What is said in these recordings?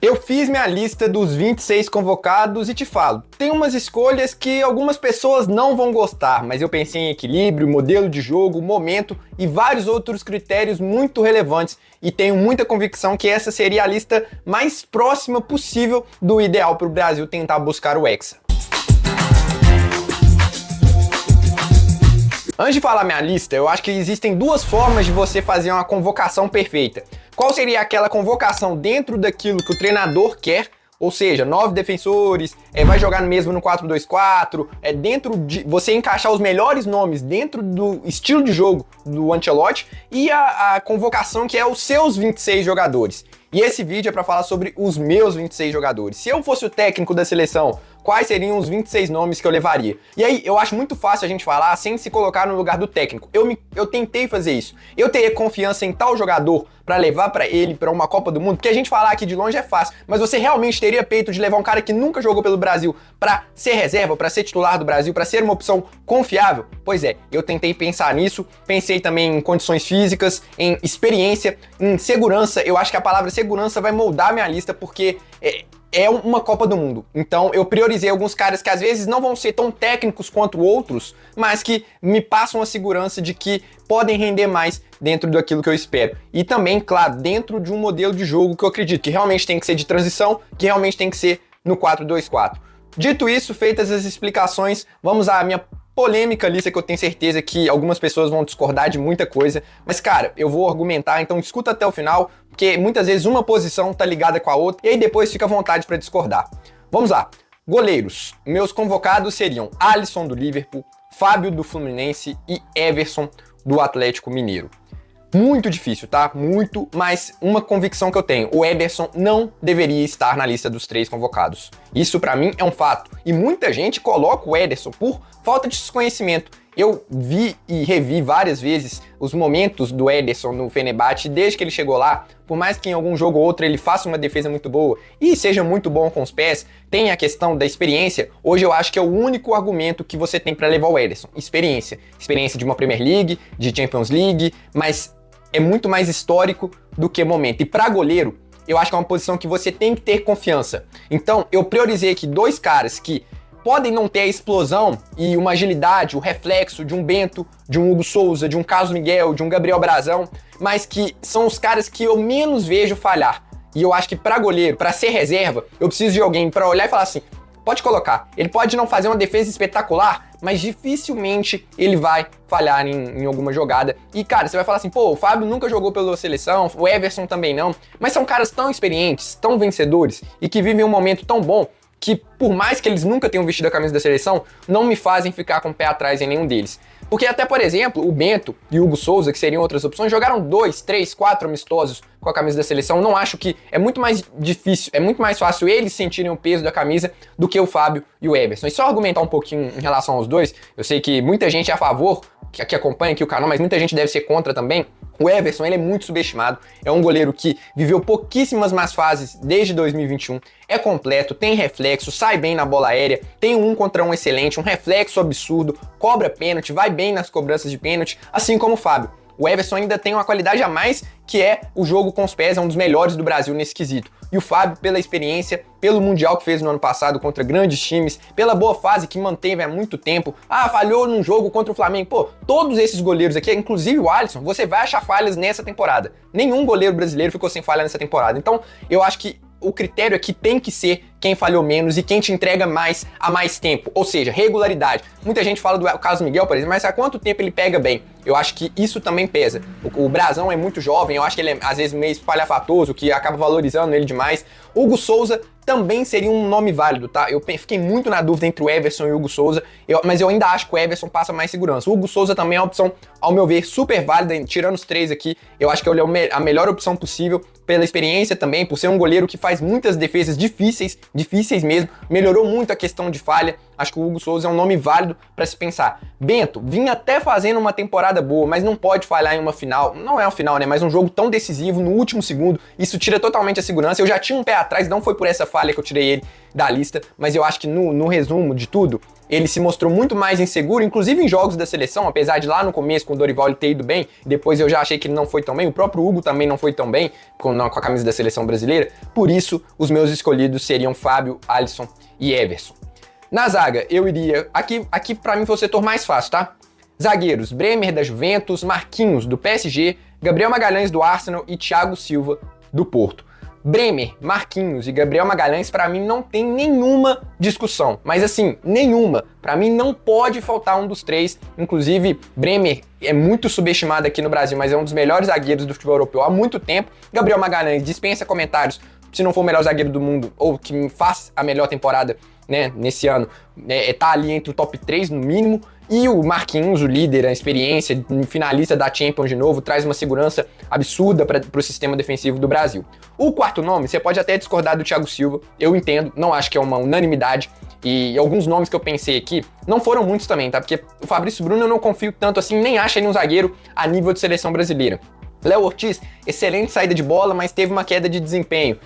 Eu fiz minha lista dos 26 convocados e te falo, tem umas escolhas que algumas pessoas não vão gostar, mas eu pensei em equilíbrio, modelo de jogo, momento e vários outros critérios muito relevantes e tenho muita convicção que essa seria a lista mais próxima possível do ideal para o Brasil tentar buscar o Hexa. Antes de falar minha lista, eu acho que existem duas formas de você fazer uma convocação perfeita. Qual seria aquela convocação dentro daquilo que o treinador quer? Ou seja, 9 defensores, vai jogar mesmo no 4-2-4, dentro de você encaixar os melhores nomes dentro do estilo de jogo do Ancelotti e a convocação que é os seus 26 jogadores. E esse vídeo é para falar sobre os meus 26 jogadores. Se eu fosse o técnico da seleção, quais seriam os 26 nomes que eu levaria? E aí, eu acho muito fácil a gente falar sem se colocar no lugar do técnico. Eu tentei fazer isso. Eu teria confiança em tal jogador para levar para ele para uma Copa do Mundo, porque a gente falar aqui de longe é fácil, mas você realmente teria peito de levar um cara que nunca jogou pelo Brasil para ser reserva, para ser titular do Brasil, para ser uma opção confiável? Pois é, eu tentei pensar nisso, pensei também em condições físicas, em experiência, em segurança. Eu acho que a palavra segurança vai moldar minha lista, porque é uma Copa do Mundo. Então eu priorizei alguns caras que às vezes não vão ser tão técnicos quanto outros, mas que me passam a segurança de que podem render mais dentro daquilo que eu espero. E também, claro, dentro de um modelo de jogo que eu acredito que realmente tem que ser de transição, que realmente tem que ser no 4-2-4. Dito isso, feitas as explicações, vamos à minha polêmica lista, que eu tenho certeza que algumas pessoas vão discordar de muita coisa, mas cara, eu vou argumentar, então escuta até o final, porque muitas vezes uma posição tá ligada com a outra, e aí depois fica à vontade para discordar. Vamos lá. Goleiros. Meus convocados seriam Alisson do Liverpool, Fábio do Fluminense e Everson do Atlético Mineiro. Muito difícil, tá? Muito, mas uma convicção que eu tenho: o Ederson não deveria estar na lista dos 3 convocados. Isso pra mim é um fato. E muita gente coloca o Ederson por falta de desconhecimento. Eu vi e revi várias vezes os momentos do Ederson no Fenerbahçe desde que ele chegou lá. Por mais que em algum jogo ou outro ele faça uma defesa muito boa e seja muito bom com os pés, tem a questão da experiência. Hoje eu acho que é o único argumento que você tem para levar o Ederson: experiência. Experiência de uma Premier League, de Champions League, mas é muito mais histórico do que momento. E para goleiro, eu acho que é uma posição que você tem que ter confiança. Então, eu priorizei aqui 2 caras que podem não ter a explosão e uma agilidade, o reflexo de um Bento, de um Hugo Souza, de um Carlos Miguel, de um Gabriel Brazão, mas que são os caras que eu menos vejo falhar. E eu acho que para goleiro, para ser reserva, eu preciso de alguém para olhar e falar assim: pode colocar. Ele pode não fazer uma defesa espetacular, mas dificilmente ele vai falhar em alguma jogada. E, cara, você vai falar assim: pô, o Fábio nunca jogou pela seleção, o Everson também não. Mas são caras tão experientes, tão vencedores e que vivem um momento tão bom que, por mais que eles nunca tenham vestido a camisa da seleção, não me fazem ficar com o pé atrás em nenhum deles. Porque até, por exemplo, o Bento e o Hugo Souza, que seriam outras opções, jogaram 2, 3, 4 amistosos com a camisa da seleção. Não acho que é muito mais difícil, é muito mais fácil eles sentirem o peso da camisa do que o Fábio e o Everson. E só argumentar um pouquinho em relação aos dois, eu sei que muita gente é a favor, que acompanha aqui o canal, mas muita gente deve ser contra também. O Everson, ele é muito subestimado, é um goleiro que viveu pouquíssimas más fases desde 2021, é completo, tem reflexo, sai bem na bola aérea, tem um 1 contra 1 excelente, um reflexo absurdo, cobra pênalti, vai bem nas cobranças de pênalti, assim como o Fábio. O Everson ainda tem uma qualidade a mais, que é o jogo com os pés, é um dos melhores do Brasil nesse quesito. E o Fábio, pela experiência, pelo Mundial que fez no ano passado contra grandes times, pela boa fase que manteve há muito tempo, falhou num jogo contra o Flamengo. Pô, todos esses goleiros aqui, inclusive o Alisson, você vai achar falhas nessa temporada. Nenhum goleiro brasileiro ficou sem falha nessa temporada. Então, eu acho que o critério aqui tem que ser quem falhou menos e quem te entrega mais há mais tempo, ou seja, regularidade. Muita gente fala do Carlos Miguel, por exemplo, mas há quanto tempo ele pega bem? Eu acho que isso também pesa. O Brazão é muito jovem, eu acho que ele é às vezes meio espalhafatoso, que acaba valorizando ele demais. Hugo Souza também seria um nome válido, tá? Eu fiquei muito na dúvida entre o Everson e o Hugo Souza, mas eu ainda acho que o Everson passa mais segurança. O Hugo Souza também é uma opção, ao meu ver, super válida, tirando os 3 aqui, eu acho que ele é a melhor opção possível, pela experiência também, por ser um goleiro que faz muitas defesas difíceis mesmo, melhorou muito a questão de falha. Acho que o Hugo Souza é um nome válido para se pensar. Bento, vinha até fazendo uma temporada boa, mas não pode falhar em uma final, não é uma final, né, mas um jogo tão decisivo no último segundo, isso tira totalmente a segurança. Eu já tinha um pé atrás, não foi por essa falha que eu tirei ele da lista, mas eu acho que no resumo de tudo, ele se mostrou muito mais inseguro, inclusive em jogos da seleção, apesar de lá no começo com o Dorival ele ter ido bem, depois eu já achei que ele não foi tão bem, o próprio Hugo também não foi tão bem com a camisa da seleção brasileira, por isso os meus escolhidos seriam Fábio, Alisson e Everson. Na zaga, eu iria, aqui pra mim foi o setor mais fácil, tá? Zagueiros, Bremer da Juventus, Marquinhos do PSG, Gabriel Magalhães do Arsenal e Thiago Silva do Porto. Bremer, Marquinhos e Gabriel Magalhães, pra mim não tem nenhuma discussão, mas assim, nenhuma. Pra mim não pode faltar um dos três, inclusive Bremer é muito subestimado aqui no Brasil, mas é um dos melhores zagueiros do futebol europeu há muito tempo. Gabriel Magalhães dispensa comentários, se não for o melhor zagueiro do mundo, ou que faz a melhor temporada, né, nesse ano, tá ali entre o top 3 no mínimo. E o Marquinhos, o líder, a experiência, finalista da Champions de novo, traz uma segurança absurda para o sistema defensivo do Brasil. O quarto nome, você pode até discordar do Thiago Silva, eu entendo, não acho que é uma unanimidade, e alguns nomes que eu pensei aqui não foram muitos também, tá? Porque o Fabrício Bruno eu não confio tanto assim, nem acho ele um zagueiro a nível de seleção brasileira. Léo Ortiz, excelente saída de bola, mas teve uma queda de desempenho.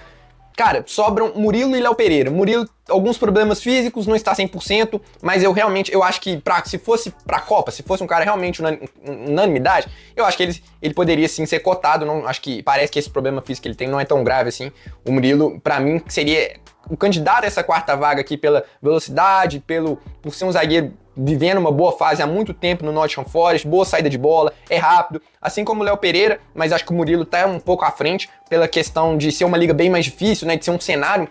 Cara, sobram Murilo e Léo Pereira. Murilo, alguns problemas físicos, não está 100%, mas eu acho que se fosse pra Copa, se fosse um cara realmente unanimidade, eu acho que ele poderia sim ser cotado, não, acho que parece que esse problema físico que ele tem não é tão grave assim. O Murilo, pra mim, seria o candidato a essa quarta vaga aqui pela velocidade, por ser um zagueiro vivendo uma boa fase há muito tempo no Nottingham Forest, boa saída de bola, é rápido, assim como o Léo Pereira, mas acho que o Murilo tá um pouco à frente pela questão de ser uma liga bem mais difícil, né, de ser um cenário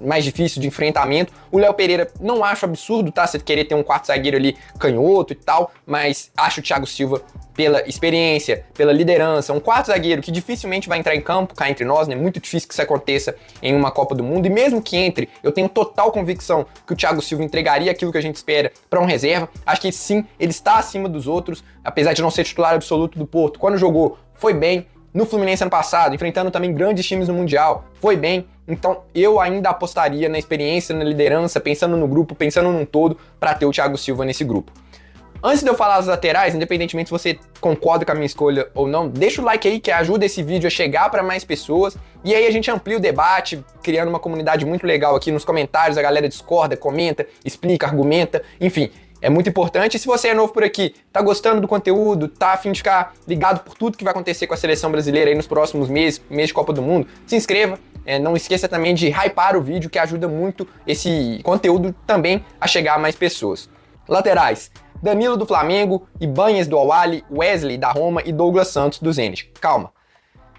mais difícil de enfrentamento. O Léo Pereira não acho absurdo, tá, você querer ter um quarto zagueiro ali canhoto e tal, mas acho o Thiago Silva pela experiência, pela liderança, um quarto zagueiro que dificilmente vai entrar em campo, cá entre nós, né, muito difícil que isso aconteça em uma Copa do Mundo, e mesmo que entre, eu tenho total convicção que o Thiago Silva entregaria aquilo que a gente espera para um reserva. Acho que sim, ele está acima dos outros, apesar de não ser titular absoluto do Porto. Quando jogou, foi bem. No Fluminense ano passado, enfrentando também grandes times no Mundial, foi bem. Então eu ainda apostaria na experiência, na liderança, pensando no grupo, pensando num todo, para ter o Thiago Silva nesse grupo. Antes de eu falar as laterais, independentemente se você concorda com a minha escolha ou não, deixa o like aí que ajuda esse vídeo a chegar para mais pessoas. E aí a gente amplia o debate, criando uma comunidade muito legal aqui nos comentários, a galera discorda, comenta, explica, argumenta, enfim. É muito importante. E se você é novo por aqui, tá gostando do conteúdo, tá a fim de ficar ligado por tudo que vai acontecer com a seleção brasileira aí nos próximos meses, mês de Copa do Mundo, se inscreva. Não esqueça também de hypar o vídeo, que ajuda muito esse conteúdo também a chegar a mais pessoas. Laterais: Danilo do Flamengo, Ibanhas do Al-Ahly, Wesley da Roma e Douglas Santos do Zenit. Calma.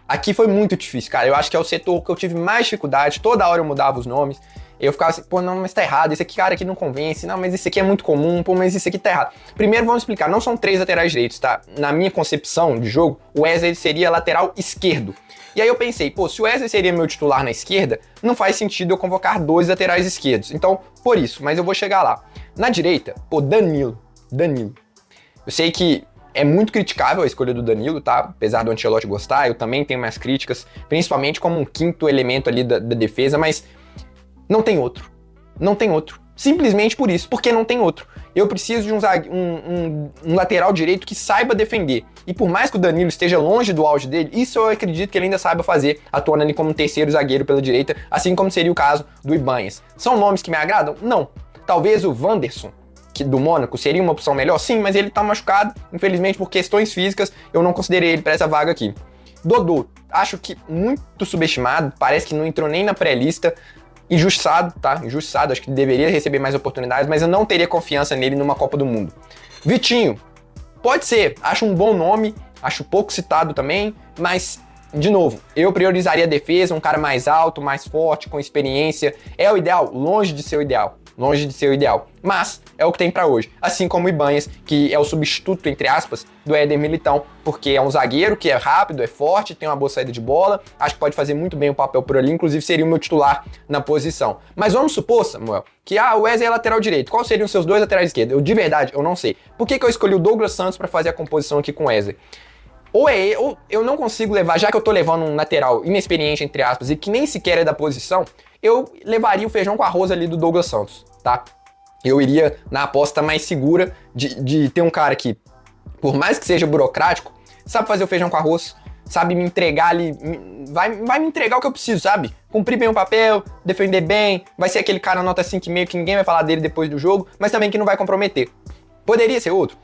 Aqui foi muito difícil, cara. Eu acho que é o setor que eu tive mais dificuldade. Toda hora eu mudava os nomes. Eu ficava assim, pô, não, mas tá errado, esse aqui, cara, aqui não convence, não, mas esse aqui é muito comum, pô, mas esse aqui tá errado. Primeiro vamos explicar, não são 3 laterais direitos, tá? Na minha concepção de jogo, o Wesley seria lateral esquerdo. E aí eu pensei, pô, se o Wesley seria meu titular na esquerda, não faz sentido eu convocar 2 laterais esquerdos. Então, por isso, mas eu vou chegar lá. Na direita, pô, Danilo. Eu sei que é muito criticável a escolha do Danilo, tá? Apesar do Ancelotti gostar, eu também tenho minhas críticas, principalmente como um quinto elemento ali da defesa, mas não tem outro. Não tem outro. Simplesmente por isso, porque não tem outro. Eu preciso de um lateral direito que saiba defender. E por mais que o Danilo esteja longe do auge dele, isso eu acredito que ele ainda saiba fazer, atuando ali como um terceiro zagueiro pela direita, assim como seria o caso do Ibanhas. São nomes que me agradam? Não. Talvez o Wanderson, do Mônaco, seria uma opção melhor? Sim, mas ele tá machucado, infelizmente por questões físicas, eu não considerei ele para essa vaga aqui. Dodô, acho que muito subestimado, parece que não entrou nem na pré-lista. Injustiçado, tá? Injustiçado, acho que deveria receber mais oportunidades, mas eu não teria confiança nele numa Copa do Mundo. Vitinho, pode ser, acho um bom nome, acho pouco citado também, mas, de novo, eu priorizaria a defesa, um cara mais alto, mais forte, com experiência. É o ideal? Longe de ser o ideal. Longe de ser o ideal, mas é o que tem pra hoje. Assim como o Ibanhas, que é o substituto, entre aspas, do Éder Militão, porque é um zagueiro que é rápido, é forte, tem uma boa saída de bola, acho que pode fazer muito bem o papel por ali, inclusive seria o meu titular na posição. Mas vamos supor, Samuel, que o Wesley é lateral direito. Quais seriam os seus 2 laterais esquerdos? Eu, de verdade, eu não sei. Por que eu escolhi o Douglas Santos pra fazer a composição aqui com o Wesley? Ou eu não consigo levar, já que eu tô levando um lateral inexperiente, entre aspas, e que nem sequer é da posição, eu levaria o feijão com arroz ali do Douglas Santos, tá? Eu iria na aposta mais segura de ter um cara que, por mais que seja burocrático, sabe fazer o feijão com arroz, sabe me entregar ali, vai me entregar o que eu preciso, sabe? Cumprir bem o papel, defender bem, vai ser aquele cara nota 5,5 que ninguém vai falar dele depois do jogo, mas também que não vai comprometer. Poderia ser outro?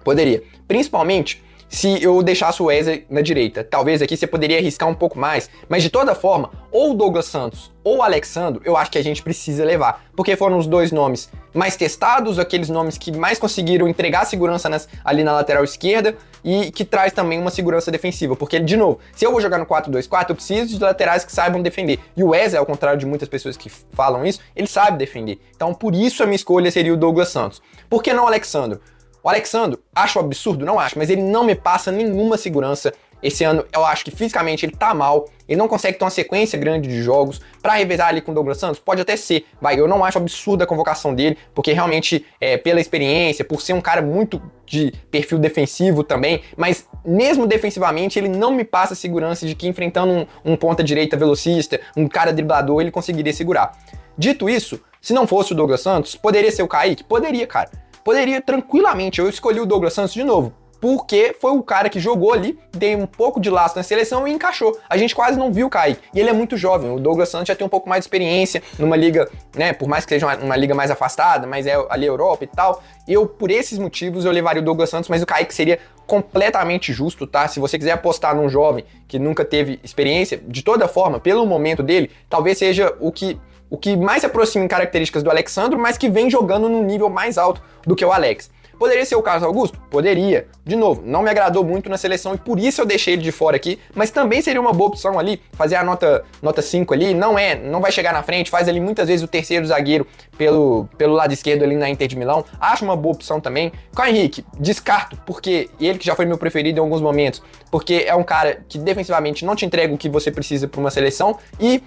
Poderia. Principalmente se eu deixasse o Wesley na direita. Talvez aqui você poderia arriscar um pouco mais, mas de toda forma, ou o Douglas Santos ou o Alexandro, eu acho que a gente precisa levar, porque foram os dois nomes mais testados, aqueles nomes que mais conseguiram entregar segurança ali na lateral esquerda e que traz também uma segurança defensiva, porque, de novo, se eu vou jogar no 4-2-4, eu preciso de laterais que saibam defender, e o Wesley, ao contrário de muitas pessoas que falam isso, ele sabe defender, então por isso a minha escolha seria o Douglas Santos. Por que não o Alexandro? O Alexandro, acho absurdo? Não acho, mas ele não me passa nenhuma segurança. Esse ano eu acho que fisicamente ele tá mal, ele não consegue ter uma sequência grande de jogos pra revezar ali com o Douglas Santos, pode até ser, eu não acho absurda a convocação dele, porque realmente pela experiência, por ser um cara muito de perfil defensivo também, mas mesmo defensivamente ele não me passa segurança de que enfrentando um ponta direita velocista, um cara driblador, ele conseguiria segurar. Dito isso, se não fosse o Douglas Santos, poderia ser o Kaique? Poderia, cara. Poderia tranquilamente, eu escolhi o Douglas Santos de novo, porque foi o cara que jogou ali, deu um pouco de laço na seleção e encaixou. A gente quase não viu o Kaique, e ele é muito jovem, o Douglas Santos já tem um pouco mais de experiência numa liga, né, por mais que seja uma liga mais afastada, mas é ali a Europa e tal, por esses motivos, eu levaria o Douglas Santos, mas o Kaique seria completamente justo, tá? Se você quiser apostar num jovem que nunca teve experiência, de toda forma, pelo momento dele, talvez seja o que mais se aproxima em características do Alexandro, mas que vem jogando num nível mais alto do que o Alex. Poderia ser o Carlos Augusto? Poderia. De novo, não me agradou muito na seleção e por isso eu deixei ele de fora aqui, mas também seria uma boa opção ali, fazer a nota 5 ali, não vai chegar na frente, faz ali muitas vezes o terceiro zagueiro pelo lado esquerdo ali na Inter de Milão, acho uma boa opção também. Com o Henrique, descarto, porque ele que já foi meu preferido em alguns momentos, porque é um cara que defensivamente não te entrega o que você precisa para uma seleção e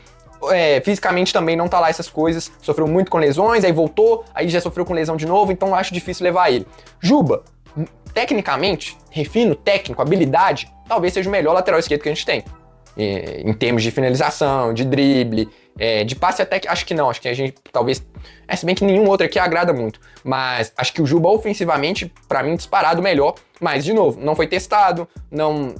fisicamente também não tá lá essas coisas, sofreu muito com lesões, aí voltou, aí já sofreu com lesão de novo, então acho difícil levar ele. Juba, tecnicamente, refino, técnico, habilidade, talvez seja o melhor lateral esquerdo que a gente tem. Em termos de finalização, de drible, de passe até que, acho que não, acho que a gente talvez, se bem que nenhum outro aqui agrada muito, mas acho que o Juba ofensivamente, pra mim, disparado melhor, mas de novo, não foi testado, não...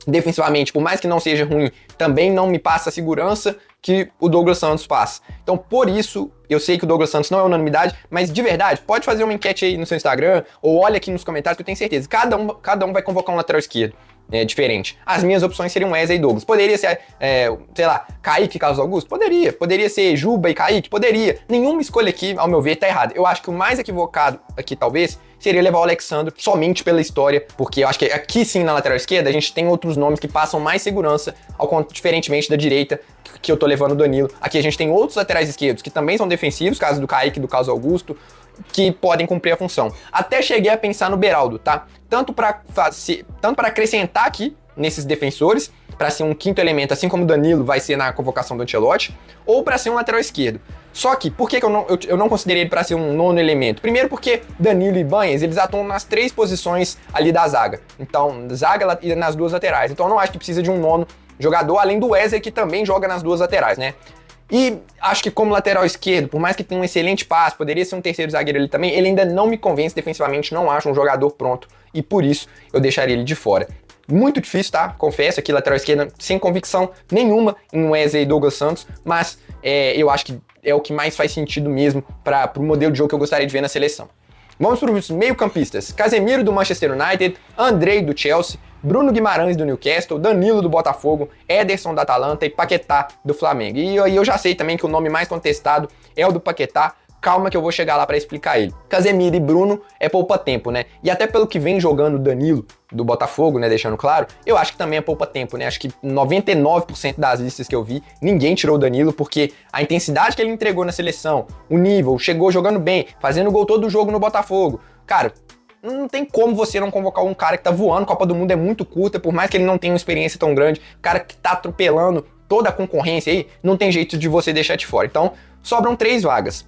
Defensivamente, por mais que não seja ruim, também não me passa a segurança que o Douglas Santos passa. Então, por isso, eu sei que o Douglas Santos não é unanimidade, mas de verdade, pode fazer uma enquete aí no seu Instagram, ou olha aqui nos comentários que eu tenho certeza. Cada um vai convocar um lateral esquerdo diferente. As minhas opções seriam Wesley e Douglas. Poderia ser, sei lá, Kaique e Carlos Augusto? Poderia. Poderia ser Juba e Kaique? Poderia. Nenhuma escolha aqui, ao meu ver, tá errada. Eu acho que o mais equivocado aqui, talvez, seria levar o Alexandro somente pela história, porque eu acho que aqui sim, na lateral esquerda, a gente tem outros nomes que passam mais segurança, diferentemente da direita, que eu tô levando o Danilo. Aqui a gente tem outros laterais esquerdos que também são defensivos, caso do Kaique e do Carlos Augusto, que podem cumprir a função. Até cheguei a pensar no Beraldo, tá? Tanto para acrescentar aqui nesses defensores, para ser um quinto elemento, assim como o Danilo vai ser na convocação do Ancelotti, ou para ser um lateral esquerdo. Só que, por que eu não considerei ele para ser um nono elemento? Primeiro porque Danilo e Ibanez, eles atuam nas 3 posições ali da zaga. Então, zaga e nas 2 laterais. Então eu não acho que precisa de um nono jogador, além do Wesley, que também joga nas 2 laterais, né? E acho que como lateral esquerdo, por mais que tenha um excelente passe, poderia ser um terceiro zagueiro ali também, ele ainda não me convence defensivamente, não acho um jogador pronto, e por isso eu deixaria ele de fora. Muito difícil, tá? Confesso aqui, lateral esquerda, sem convicção nenhuma em Wesley e Douglas Santos, mas eu acho que é o que mais faz sentido mesmo para o modelo de jogo que eu gostaria de ver na seleção. Vamos para os meio-campistas. Casemiro do Manchester United, Andrei do Chelsea, Bruno Guimarães do Newcastle, Danilo do Botafogo, Ederson da Atalanta e Paquetá do Flamengo. E eu já sei também que o nome mais contestado é o do Paquetá. Calma que eu vou chegar lá para explicar ele. Casemiro e Bruno é poupa-tempo, né? E até pelo que vem jogando o Danilo do Botafogo, né, deixando claro, eu acho que também é poupa-tempo, né? Acho que 99% das listas que eu vi, ninguém tirou o Danilo, porque a intensidade que ele entregou na seleção, o nível, chegou jogando bem, fazendo gol todo o jogo no Botafogo. Cara, não tem como você não convocar um cara que tá voando, Copa do Mundo é muito curta, por mais que ele não tenha uma experiência tão grande, cara que tá atropelando toda a concorrência aí, não tem jeito de você deixar de fora. Então, sobram 3 vagas.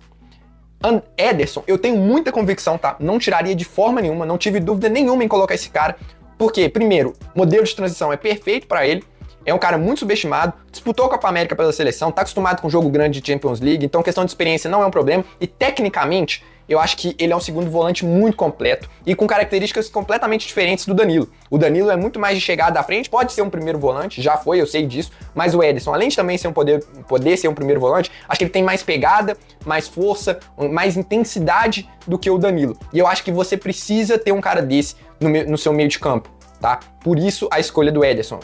Ederson, eu tenho muita convicção, tá? Não tiraria de forma nenhuma, não tive dúvida nenhuma em colocar esse cara, porque, primeiro, o modelo de transição é perfeito para ele, é um cara muito subestimado, disputou a Copa América pela seleção, tá acostumado com jogo grande de Champions League, então questão de experiência não é um problema, e tecnicamente, eu acho que ele é um segundo volante muito completo e com características completamente diferentes do Danilo. O Danilo é muito mais de chegada à frente, pode ser um primeiro volante, já foi, eu sei disso, mas o Ederson, além de também ser poder ser um primeiro volante, acho que ele tem mais pegada, mais força, mais intensidade do que o Danilo. E eu acho que você precisa ter um cara desse no seu meio de campo, tá? Por isso a escolha do Ederson.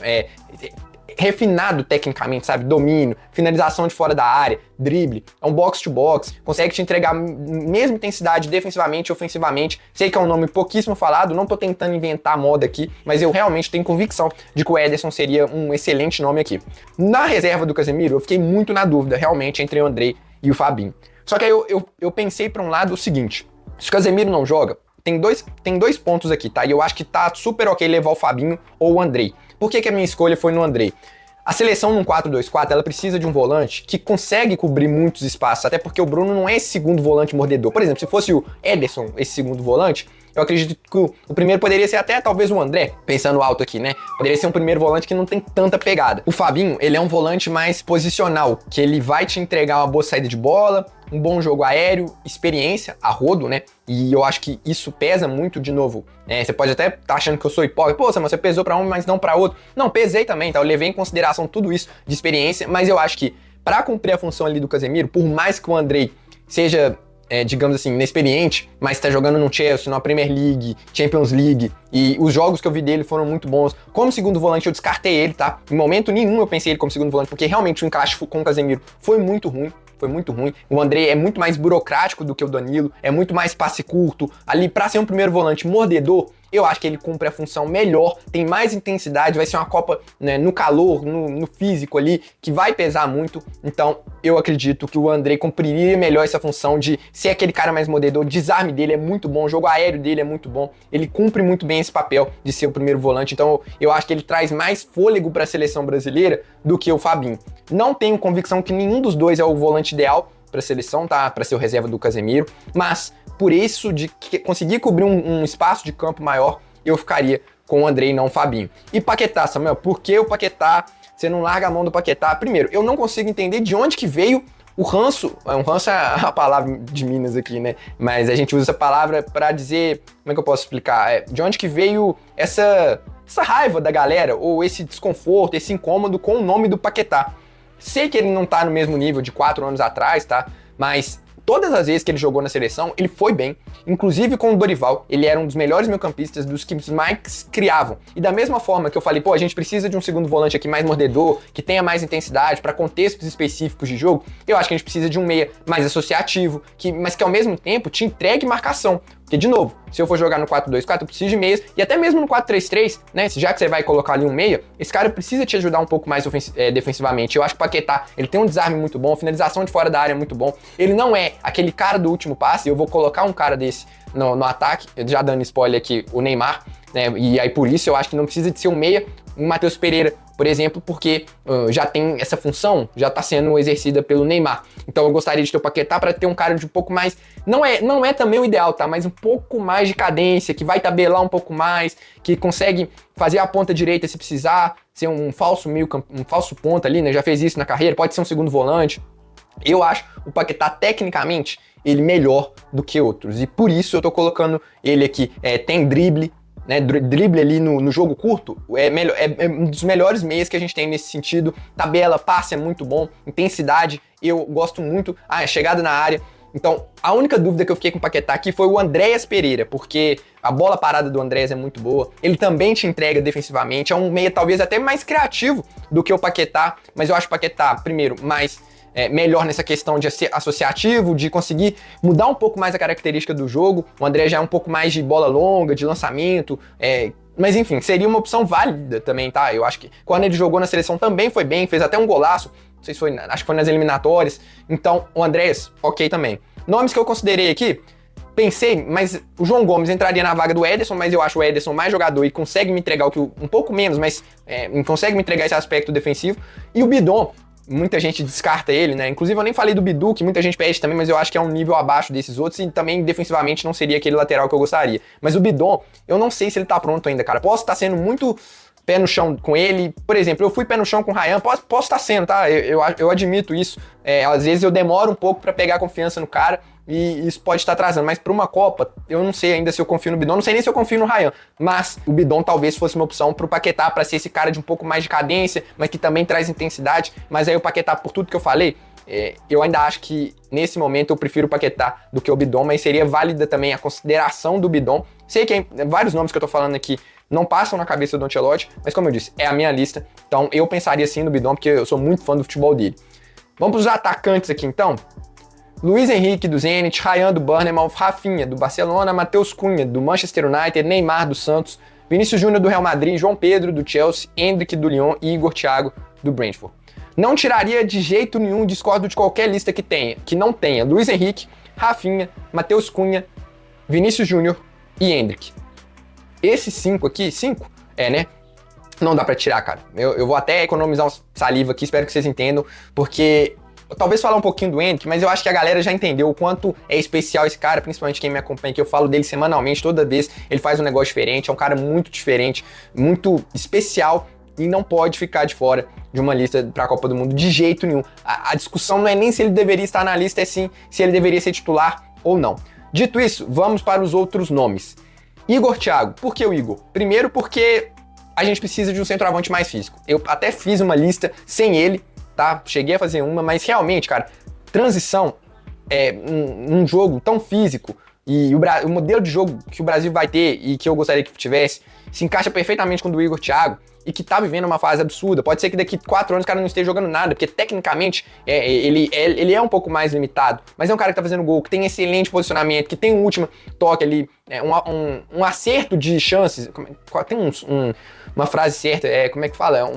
Refinado tecnicamente, sabe? Domínio, finalização de fora da área, drible, é um box-to-box, consegue te entregar a mesma intensidade defensivamente e ofensivamente. Sei que é um nome pouquíssimo falado, não tô tentando inventar moda aqui, mas eu realmente tenho convicção de que o Ederson seria um excelente nome aqui. Na reserva do Casemiro, eu fiquei muito na dúvida, realmente, entre o Andrei e o Fabinho. Só que aí eu pensei para um lado o seguinte, se o Casemiro não joga, tem dois pontos aqui, tá? E eu acho que tá super ok levar o Fabinho ou o Andrei. Por que a minha escolha foi no Andrei? A seleção num 4-2-4, ela precisa de um volante que consegue cobrir muitos espaços, até porque o Bruno não é esse segundo volante mordedor. Por exemplo, se fosse o Ederson, esse segundo volante, eu acredito que o primeiro poderia ser até talvez o André, pensando alto aqui, né? Poderia ser um primeiro volante que não tem tanta pegada. O Fabinho, ele é um volante mais posicional, que ele vai te entregar uma boa saída de bola, um bom jogo aéreo, experiência, a rodo, né? E eu acho que isso pesa muito, de novo. Você pode até estar achando que eu sou hipócrita. Pô, Samuel, você pesou pra um, mas não pra outro. Não, pesei também, tá? Eu levei em consideração tudo isso de experiência, mas eu acho que pra cumprir a função ali do Casemiro, por mais que o Andrei seja, digamos assim, inexperiente, mas tá jogando no Chelsea, na Premier League, Champions League, e os jogos que eu vi dele foram muito bons. Como segundo volante, eu descartei ele, tá? Em momento nenhum eu pensei ele como segundo volante, porque realmente o encaixe com o Casemiro foi muito ruim. Foi muito ruim. O Andrei é muito mais burocrático do que o Danilo, é muito mais passe curto. Ali, pra ser um primeiro volante mordedor, eu acho que ele cumpre a função melhor, tem mais intensidade, vai ser uma Copa, né, no calor, no físico ali, que vai pesar muito. Então, eu acredito que o Andrei cumpriria melhor essa função de ser aquele cara mais mordedor. O desarme dele é muito bom, o jogo aéreo dele é muito bom. Ele cumpre muito bem esse papel de ser o primeiro volante. Então, eu acho que ele traz mais fôlego para a seleção brasileira do que o Fabinho. Não tenho convicção que nenhum dos dois é o volante ideal para a seleção, tá? Para ser o reserva do Casemiro, mas por isso de conseguir cobrir um espaço de campo maior, eu ficaria com o Andrei e não o Fabinho. E Paquetá, Samuel, por que o Paquetá? Você não larga a mão do Paquetá? Primeiro, eu não consigo entender de onde que veio o ranço. Um ranço é a palavra de Minas aqui, né? Mas a gente usa essa palavra para dizer, como é que eu posso explicar? De onde que veio essa raiva da galera, ou esse desconforto, esse incômodo com o nome do Paquetá. Sei que ele não tá no mesmo nível de 4 anos atrás, tá? Mas todas as vezes que ele jogou na seleção, ele foi bem. Inclusive com o Dorival, ele era um dos melhores meio-campistas, dos que mais criavam. E da mesma forma que eu falei, pô, a gente precisa de um segundo volante aqui mais mordedor, que tenha mais intensidade para contextos específicos de jogo, eu acho que a gente precisa de um meia mais associativo, mas que ao mesmo tempo te entregue marcação. Porque, de novo, se eu for jogar no 4-2-4, eu preciso de meias, e até mesmo no 4-3-3, né, já que você vai colocar ali um meia, esse cara precisa te ajudar um pouco mais defensivamente. Eu acho que o Paquetá, ele tem um desarme muito bom, finalização de fora da área é muito bom, ele não é aquele cara do último passe, eu vou colocar um cara desse no ataque, já dando spoiler aqui, o Neymar, né, e aí por isso eu acho que não precisa de ser um meia, um Matheus Pereira, por exemplo, porque já tem essa função, já está sendo exercida pelo Neymar. Então eu gostaria de ter o Paquetá para ter um cara de um pouco mais, não é também o ideal, tá? Mas um pouco mais de cadência, que vai tabelar um pouco mais, que consegue fazer a ponta direita se precisar, ser um falso ponta ali, né? Já fez isso na carreira, pode ser um segundo volante. Eu acho o Paquetá, tecnicamente, ele melhor do que outros. E por isso eu tô colocando ele aqui. Tem drible, né? Drible ali no jogo curto, é um dos melhores meias que a gente tem nesse sentido. Tabela, passe é muito bom, intensidade, eu gosto muito. Chegada na área. Então, a única dúvida que eu fiquei com o Paquetá aqui foi o Andréas Pereira, porque a bola parada do Andréas é muito boa, ele também te entrega defensivamente, é um meia talvez até mais criativo do que o Paquetá, mas eu acho o Paquetá, primeiro, mais melhor nessa questão de ser associativo, de conseguir mudar um pouco mais a característica do jogo. O André já é um pouco mais de bola longa, de lançamento, mas enfim, seria uma opção válida também, tá? Eu acho que quando ele jogou na seleção também foi bem, fez até um golaço, não sei se foi, acho que foi nas eliminatórias. Então, o Andrés, ok também. Nomes que eu considerei aqui, pensei, mas o João Gomes entraria na vaga do Ederson, mas eu acho o Ederson mais jogador e consegue me entregar um pouco menos, mas consegue me entregar esse aspecto defensivo. E o Bidon, muita gente descarta ele, né? Inclusive eu nem falei do Bidu, que muita gente pede também, mas eu acho que é um nível abaixo desses outros e também defensivamente não seria aquele lateral que eu gostaria. Mas o Bidon, eu não sei se ele tá pronto ainda, cara. Posso estar sendo muito pé no chão com ele. Por exemplo, eu fui pé no chão com o Ryan, posso estar sendo, tá? Eu admito isso. Às vezes eu demoro um pouco pra pegar confiança no cara e isso pode estar atrasando. Mas pra uma Copa, eu não sei ainda se eu confio no Bidon, não sei nem se eu confio no Ryan. Mas o Bidon talvez fosse uma opção pro Paquetá pra ser esse cara de um pouco mais de cadência, mas que também traz intensidade. Mas aí o Paquetá, por tudo que eu falei, eu ainda acho que nesse momento eu prefiro o Paquetá do que o Bidon, mas seria válida também a consideração do Bidon. Sei que vários nomes que eu tô falando aqui não passam na cabeça do Ancelotti, mas como eu disse, é a minha lista, então eu pensaria sim no Bidon, porque eu sou muito fã do futebol dele. Vamos pros atacantes aqui então. Luiz Henrique do Zenit, Ryan do Bournemouth, Rafinha do Barcelona, Matheus Cunha do Manchester United, Neymar do Santos, Vinícius Júnior do Real Madrid, João Pedro do Chelsea, Endrick do Lyon e Igor Thiago do Brentford. Não tiraria de jeito nenhum, discordo de qualquer lista que não tenha Luiz Henrique, Rafinha, Matheus Cunha, Vinícius Júnior e Endrick. Esses 5 aqui, né? Não dá pra tirar, cara. Eu vou até economizar saliva aqui, espero que vocês entendam, porque talvez falar um pouquinho do Endrick, mas eu acho que a galera já entendeu o quanto é especial esse cara, principalmente quem me acompanha aqui, eu falo dele semanalmente, toda vez ele faz um negócio diferente, é um cara muito diferente, muito especial, e não pode ficar de fora de uma lista para a Copa do Mundo de jeito nenhum. A discussão não é nem se ele deveria estar na lista, é sim se ele deveria ser titular ou não. Dito isso, vamos para os outros nomes. Igor Thiago. Por que o Igor? Primeiro porque a gente precisa de um centroavante mais físico. Eu até fiz uma lista sem ele, tá? Cheguei a fazer uma, mas realmente, cara, transição num jogo tão físico e o modelo de jogo que o Brasil vai ter e que eu gostaria que tivesse se encaixa perfeitamente com o do Igor Thiago e que tá vivendo uma fase absurda. Pode ser que daqui 4 anos o cara não esteja jogando nada, porque tecnicamente ele é um pouco mais limitado, mas é um cara que tá fazendo gol, que tem excelente posicionamento, que tem um último toque ali, um acerto de chances. Tem uma frase certa, como é que fala?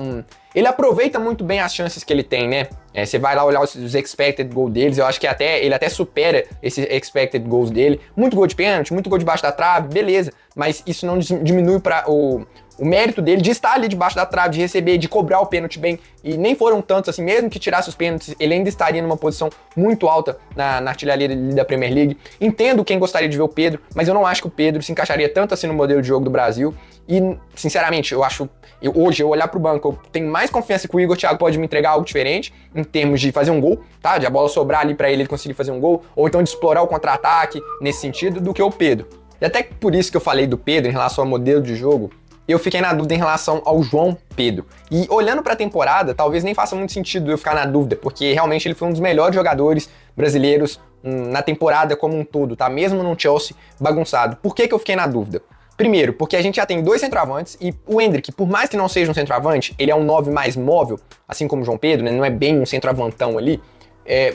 Ele aproveita muito bem as chances que ele tem, né? Você vai lá olhar os expected goals deles, eu acho que ele até supera esses expected goals dele. Muito gol de pênalti, muito gol debaixo da trave, beleza, mas isso não diminui para o mérito dele de estar ali debaixo da trave, de receber, de cobrar o pênalti bem, e nem foram tantos assim, mesmo que tirasse os pênaltis, ele ainda estaria numa posição muito alta na artilharia da Premier League. Entendo quem gostaria de ver o Pedro, mas eu não acho que o Pedro se encaixaria tanto assim no modelo de jogo do Brasil, e sinceramente, hoje eu olhar pro banco, eu tenho mais confiança que o Igor Thiago pode me entregar algo diferente, em termos de fazer um gol, tá? De a bola sobrar ali pra ele conseguir fazer um gol, ou então de explorar o contra-ataque nesse sentido, do que o Pedro. E até por isso que eu falei do Pedro em relação ao modelo de jogo, eu fiquei na dúvida em relação ao João Pedro. E olhando para a temporada, talvez nem faça muito sentido eu ficar na dúvida, porque realmente ele foi um dos melhores jogadores brasileiros na temporada como um todo, tá? Mesmo no Chelsea bagunçado. Por que eu fiquei na dúvida? Primeiro, porque a gente já tem 2 centroavantes e o Endrick, por mais que não seja um centroavante, ele é um 9 mais móvel, assim como o João Pedro, né? Não é bem um centroavantão ali.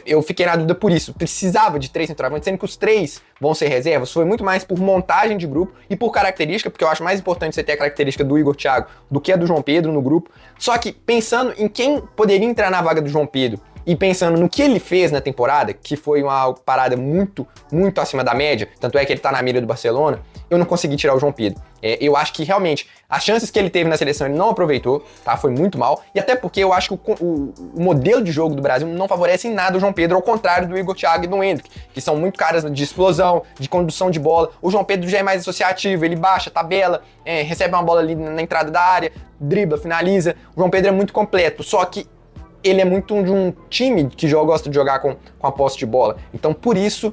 Eu fiquei na dúvida por isso. Precisava de 3 centroavantes, sendo que os 3 vão ser reservas. Foi muito mais por montagem de grupo e por característica, porque eu acho mais importante você ter a característica do Igor Thiago do que a do João Pedro no grupo. Só que pensando em quem poderia entrar na vaga do João Pedro e pensando no que ele fez na temporada, que foi uma parada muito, muito acima da média, tanto é que ele tá na mira do Barcelona, eu não consegui tirar o João Pedro. Eu acho que realmente as chances que ele teve na seleção ele não aproveitou, tá? Foi muito mal. E até porque eu acho que o modelo de jogo do Brasil não favorece em nada o João Pedro, ao contrário do Igor Thiago e do Endrick, que são muito caras de explosão, de condução de bola. O João Pedro já é mais associativo, ele baixa, tabela, recebe uma bola ali na entrada da área, dribla, finaliza. O João Pedro é muito completo, só que ele é muito de um time que gosta de jogar com a posse de bola. Então, por isso,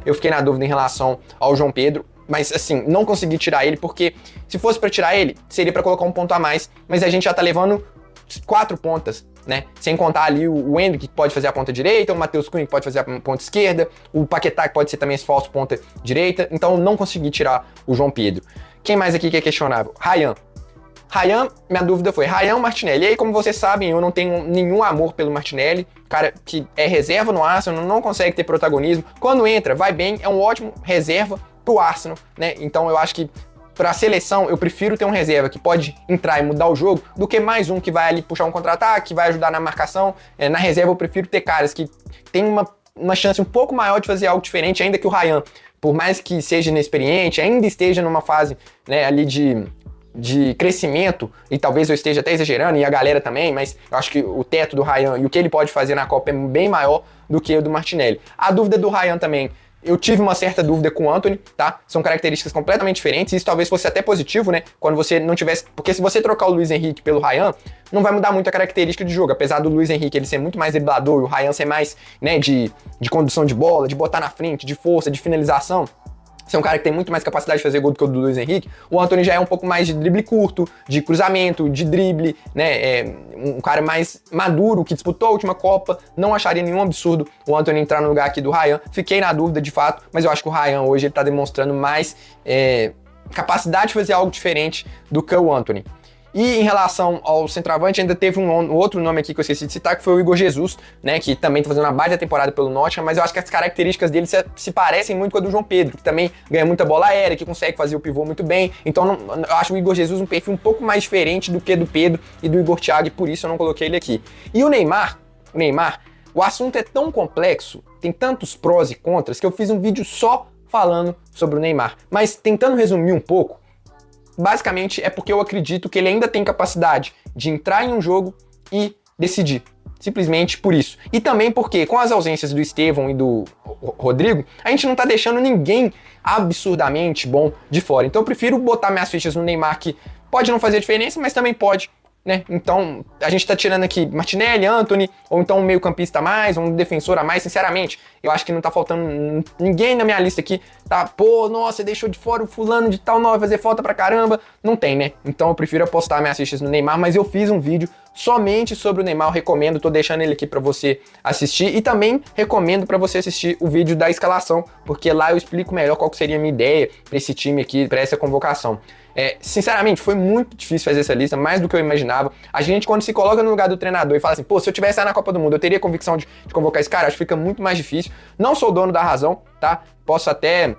eu fiquei na dúvida em relação ao João Pedro. Mas, assim, não consegui tirar ele, porque se fosse pra tirar ele, seria pra colocar um ponto a mais. Mas a gente já tá levando 4 pontas, né? Sem contar ali o Endrick, que pode fazer a ponta direita, o Matheus Cunha, que pode fazer a ponta esquerda, o Paquetá, que pode ser também esse falso ponta direita. Então, eu não consegui tirar o João Pedro. Quem mais aqui que é questionável? Ryan, minha dúvida foi Ryan ou Martinelli. E aí, como vocês sabem, eu não tenho nenhum amor pelo Martinelli, cara que é reserva no Arsenal, não consegue ter protagonismo. Quando entra, vai bem, é um ótimo reserva pro Arsenal, né? Então eu acho que pra seleção eu prefiro ter um reserva que pode entrar e mudar o jogo do que mais um que vai ali puxar um contra-ataque, que vai ajudar na marcação. Na reserva eu prefiro ter caras que tem uma chance um pouco maior de fazer algo diferente, ainda que o Ryan, por mais que seja inexperiente, ainda esteja numa fase, né, ali de crescimento, e talvez eu esteja até exagerando, e a galera também, mas eu acho que o teto do Ryan e o que ele pode fazer na Copa é bem maior do que o do Martinelli. A dúvida do Ryan também, eu tive uma certa dúvida com o Antony, tá? São características completamente diferentes, isso talvez fosse até positivo, né? Quando você não tivesse... Porque se você trocar o Luiz Henrique pelo Ryan, não vai mudar muito a característica de jogo, apesar do Luiz Henrique ele ser muito mais driblador e o Ryan ser mais, né, de condução de bola, de botar na frente, de força, de finalização. Você é um cara que tem muito mais capacidade de fazer gol do que o do Luiz Henrique. O Antony já é um pouco mais de drible curto, de cruzamento, de drible, né? Um cara mais maduro, que disputou a última Copa. Não acharia nenhum absurdo o Antony entrar no lugar aqui do Ryan. Fiquei na dúvida, de fato, mas eu acho que o Ryan hoje ele tá demonstrando mais capacidade de fazer algo diferente do que o Antony. E em relação ao centroavante, ainda teve um outro nome aqui que eu esqueci de citar, que foi o Igor Jesus, né, que também tá fazendo uma baita temporada pelo Nottingham, mas eu acho que as características dele se parecem muito com a do João Pedro, que também ganha muita bola aérea, que consegue fazer o pivô muito bem. Então eu acho o Igor Jesus um perfil um pouco mais diferente do que do Pedro e do Igor Thiago, e por isso eu não coloquei ele aqui. E o Neymar, o assunto é tão complexo, tem tantos prós e contras, que eu fiz um vídeo só falando sobre o Neymar. Mas tentando resumir um pouco, basicamente é porque eu acredito que ele ainda tem capacidade de entrar em um jogo e decidir. Simplesmente por isso. E também porque com as ausências do Estevão e do Rodrigo, a gente não tá deixando ninguém absurdamente bom de fora. Então eu prefiro botar minhas fichas no Neymar, que pode não fazer diferença, mas também pode, né? Então a gente tá tirando aqui Martinelli, Antony, ou então um meio campista a mais, um defensor a mais. Sinceramente, eu acho que não tá faltando ninguém na minha lista aqui, tá? Pô, nossa, você deixou de fora o fulano de tal, não vai fazer falta pra caramba. Não tem, né? Então eu prefiro apostar minhas fichas no Neymar, mas eu fiz um vídeo somente sobre o Neymar, eu recomendo, tô deixando ele aqui pra você assistir, e também recomendo pra você assistir o vídeo da escalação, porque lá eu explico melhor qual que seria a minha ideia pra esse time aqui, pra essa convocação. Sinceramente, foi muito difícil fazer essa lista, mais do que eu imaginava. A gente, quando se coloca no lugar do treinador e fala assim, pô, se eu tivesse lá na Copa do Mundo, eu teria convicção de convocar esse cara, acho que fica muito mais difícil. Não sou dono da razão, tá? Posso até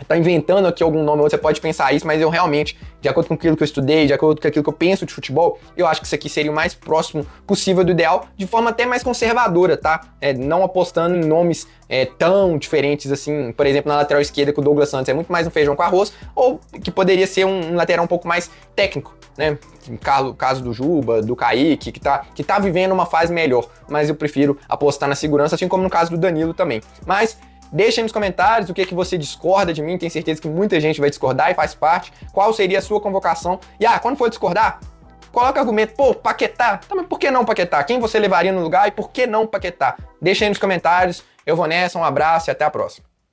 tá inventando aqui algum nome, você pode pensar isso, mas eu realmente, de acordo com aquilo que eu estudei, de acordo com aquilo que eu penso de futebol, eu acho que isso aqui seria o mais próximo possível do ideal, de forma até mais conservadora, tá? Não apostando em nomes tão diferentes assim, por exemplo, na lateral esquerda, que o Douglas Santos é muito mais um feijão com arroz, ou que poderia ser um lateral um pouco mais técnico, né? No caso do Juba, do Kaique, que tá vivendo uma fase melhor, mas eu prefiro apostar na segurança, assim como no caso do Danilo também. Mas deixa aí nos comentários o que você discorda de mim, tenho certeza que muita gente vai discordar e faz parte. Qual seria a sua convocação? E quando for discordar, coloca argumento, pô, Paquetá, tá, mas por que não Paquetá? Quem você levaria no lugar e por que não Paquetá? Deixa aí nos comentários, eu vou nessa, um abraço e até a próxima.